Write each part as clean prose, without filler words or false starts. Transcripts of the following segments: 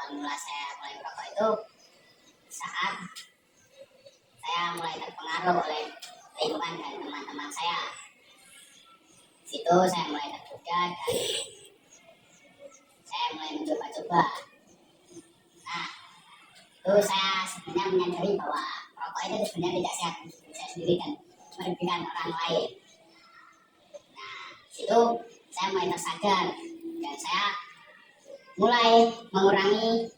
awal mula saya mulai merokok itu saat saya mulai terpengaruh oleh lingkungan dan teman-teman saya. Situ saya mulai tergoda dan saya mulai mencoba-coba. Nah, itu saya sebenarnya menyadari bahwa rokok itu sebenarnya tidak sehat untuk saya sendiri dan merugikan orang lain. Nah, situ saya mulai tersadar dan saya mulai mengurangi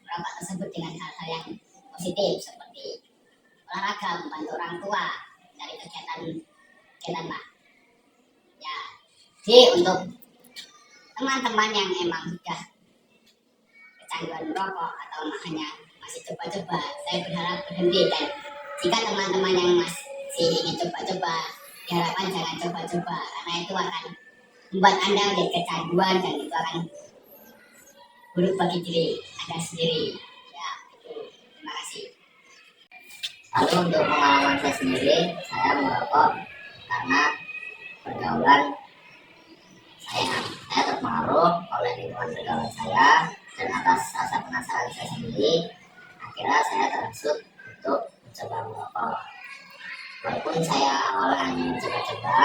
rokok tersebut dengan hal-hal yang positif seperti olahraga, membantu orang tua dari kegiatan Pak. Ya, jadi untuk teman-teman yang emang sudah kecanduan merokok atau hanya masih coba-coba, saya berharap berhenti. Dan jika teman-teman yang masih ingin coba-coba, diharapkan jangan coba-coba karena itu akan membuat Anda menjadi kecanduan dan itu akan buruk bagi diri Anda sendiri. Ya, itu. Terima kasih. Lalu untuk pengalaman saya sendiri, saya merokok karena pergaulan saya terpengaruh oleh lingkungan pergaulan saya, dan atas rasa penasaran saya sendiri, akhirnya saya terhasut untuk mencoba merokok. Walaupun saya awalnya hanya mencoba-coba,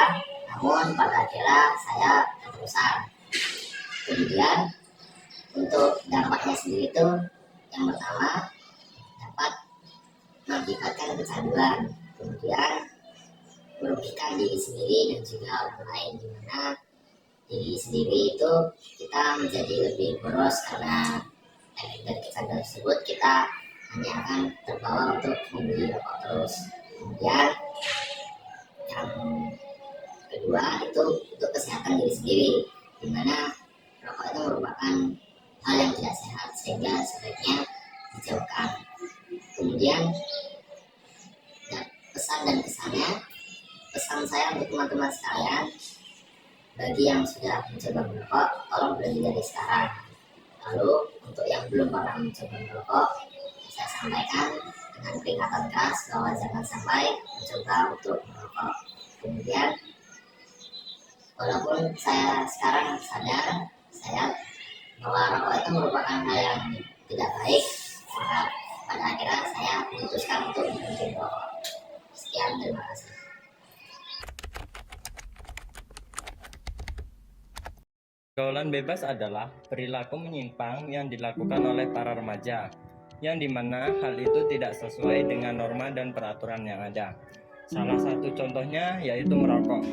namun pada akhirnya saya keterusan. Kemudian untuk dampaknya sendiri itu, yang pertama dapat mengakibatkan kecanduan, kemudian merugikan diri sendiri dan juga orang lain, dimana diri sendiri itu kita menjadi lebih boros karena efek dari kecanduan tersebut, kita hanya akan terbawa untuk membeli rokok terus. Kemudian yang kedua itu untuk kesehatan diri sendiri, dimana rokok itu merupakan hal yang tidak sehat sehingga sebaiknya dijauhkan. Kemudian pesan dan kesannya, pesan saya untuk teman-teman sekalian, bagi yang sudah mencoba merokok, tolong berhenti dari sekarang. Lalu untuk yang belum pernah mencoba merokok, saya sampaikan dengan peringatan keras bahwa jangan sampai mencoba untuk merokok. Kemudian walaupun saya sekarang sadar bahwa rokok itu merupakan hal yang tidak baik, maka pada akhirnya saya memutuskan untuk berhenti merokok. Sekian, terima kasih. Pergaulan bebas adalah perilaku menyimpang yang dilakukan oleh para remaja, yang dimana hal itu tidak sesuai dengan norma dan peraturan yang ada. Salah satu contohnya yaitu merokok.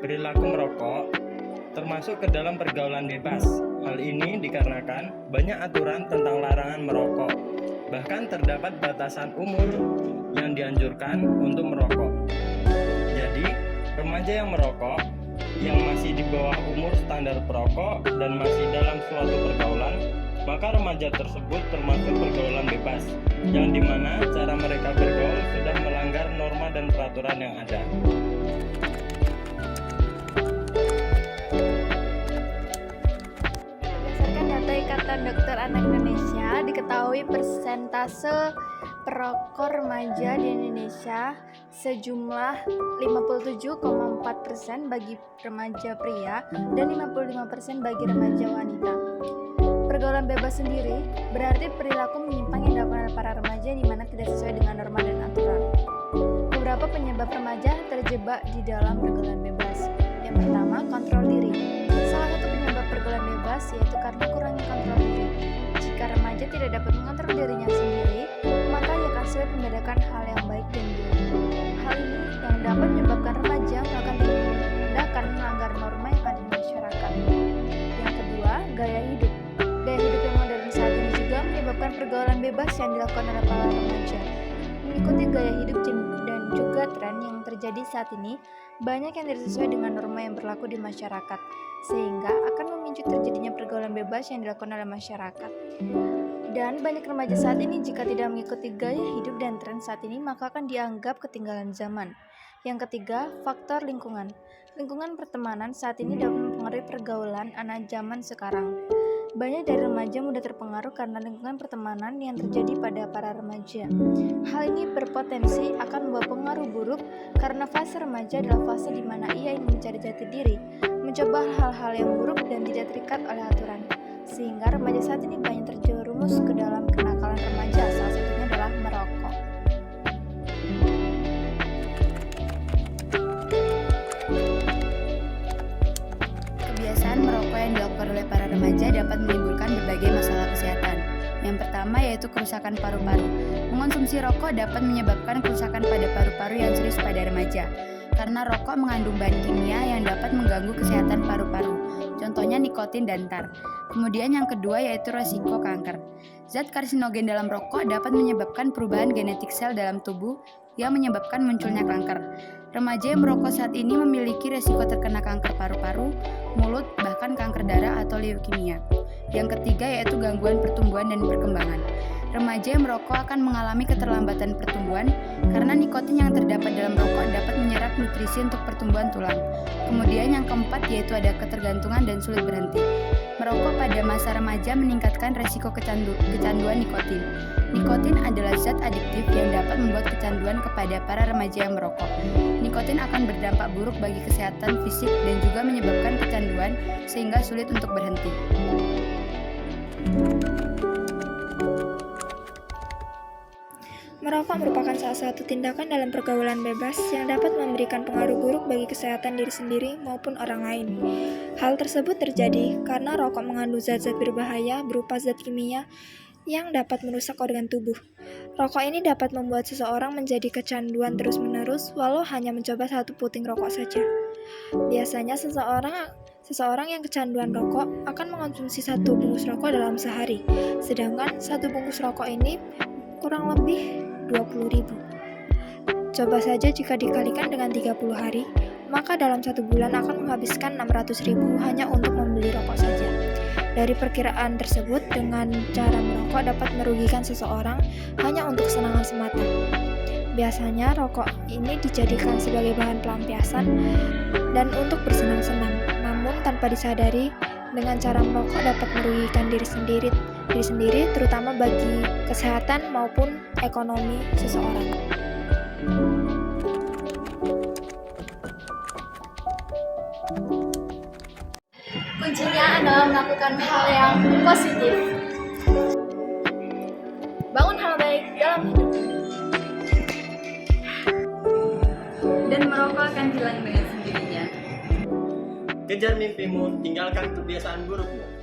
Perilaku merokok termasuk ke dalam pergaulan bebas. Hal ini dikarenakan banyak aturan tentang larangan merokok. Bahkan terdapat batasan umur yang dianjurkan untuk merokok. Jadi, remaja yang merokok yang masih di bawah umur standar perokok dan masih dalam suatu pergaulan, maka remaja tersebut termasuk pergaulan bebas, yang dimana cara mereka bergaul sudah melanggar norma dan peraturan yang ada. Berdasarkan data Ikatan Dokter Anak Indonesia, diketahui persentase perokok remaja di Indonesia sejumlah 57,4% bagi remaja pria dan 55% bagi remaja wanita. Pergaulan bebas sendiri berarti perilaku menyimpang yang dilakukan oleh para remaja di mana tidak sesuai dengan norma dan aturan. Beberapa penyebab remaja terjebak di dalam pergaulan bebas. Yang pertama, kontrol diri. Salah satu penyebab pergaulan bebas yaitu karena kurangnya kontrol diri. Jika remaja tidak dapat mengontrol dirinya sendiri, maka ia akan sulit membedakan hal yang baik dan buruk. Hal ini yang dapat menyebabkan remaja melakukan tindakan melanggar norma yang ada di masyarakat. Yang kedua, gaya hidup. Gaya hidup yang modern saat ini juga menyebabkan pergaulan bebas yang dilakukan oleh para remaja. Mengikuti gaya hidup dan juga tren yang terjadi saat ini, banyak yang tidak sesuai dengan norma yang berlaku di masyarakat, sehingga akan memicu terjadinya pergaulan bebas yang dilakukan oleh masyarakat. Dan banyak remaja saat ini jika tidak mengikuti gaya hidup dan tren saat ini, maka akan dianggap ketinggalan zaman. Yang ketiga, faktor lingkungan. Lingkungan pertemanan saat ini dapat mempengaruhi pergaulan anak zaman sekarang. Banyak dari remaja mudah terpengaruh karena lingkungan pertemanan yang terjadi pada para remaja. Hal ini berpotensi akan membawa pengaruh buruk karena fase remaja adalah fase di mana ia ingin mencari jati diri, mencoba hal-hal yang buruk dan tidak terikat oleh aturan. sehingga remaja saat ini banyak terjerumus ke dalam kenakalan remaja, salah satunya adalah merokok. Kebiasaan merokok yang dilakukan oleh para remaja dapat menimbulkan berbagai masalah kesehatan. Yang pertama yaitu kerusakan paru-paru. Mengonsumsi rokok dapat menyebabkan kerusakan pada paru-paru yang serius pada remaja, karena rokok mengandung bahan kimia yang dapat mengganggu kesehatan paru-paru, contohnya nikotin dan tar. Kemudian yang kedua yaitu resiko kanker. Zat karsinogen dalam rokok dapat menyebabkan perubahan genetik sel dalam tubuh yang menyebabkan munculnya kanker. Remaja yang merokok saat ini memiliki resiko terkena kanker paru-paru, mulut, bahkan kanker darah atau leukemia. Yang ketiga yaitu gangguan pertumbuhan dan perkembangan. Remaja yang merokok akan mengalami keterlambatan pertumbuhan karena nikotin yang terdapat dalam rokok dapat menyerap nutrisi untuk pertumbuhan tulang. Kemudian yang keempat yaitu ada ketergantungan dan sulit berhenti. Merokok pada masa remaja meningkatkan resiko kecanduan nikotin. Nikotin adalah zat adiktif yang dapat membuat kecanduan kepada para remaja yang merokok. Nikotin akan berdampak buruk bagi kesehatan fisik dan juga menyebabkan kecanduan sehingga sulit untuk berhenti. Merokok merupakan salah satu tindakan dalam pergaulan bebas yang dapat memberikan pengaruh buruk bagi kesehatan diri sendiri maupun orang lain. Hal tersebut terjadi karena rokok mengandung zat-zat berbahaya berupa zat kimia yang dapat merusak organ tubuh. Rokok ini dapat membuat seseorang menjadi kecanduan terus-menerus walau hanya mencoba satu puting rokok saja. Biasanya seseorang yang kecanduan rokok akan mengonsumsi satu bungkus rokok dalam sehari, sedangkan satu bungkus rokok ini kurang lebih 20.000. Coba saja jika dikalikan dengan 30 hari, maka dalam satu bulan akan menghabiskan 600.000 hanya untuk membeli rokok saja. Dari perkiraan tersebut, dengan cara merokok dapat merugikan seseorang hanya untuk kesenangan semata. Biasanya rokok ini dijadikan sebagai bahan pelampiasan dan untuk bersenang-senang, namun tanpa disadari, dengan cara merokok dapat merugikan diri sendiri terutama bagi kesehatan maupun ekonomi seseorang. Kuncinya adalah melakukan hal yang positif. Bangun hal baik dalam hidup. Dan merokok akan hilang dengan sendirinya. Kejar mimpimu, tinggalkan kebiasaan burukmu.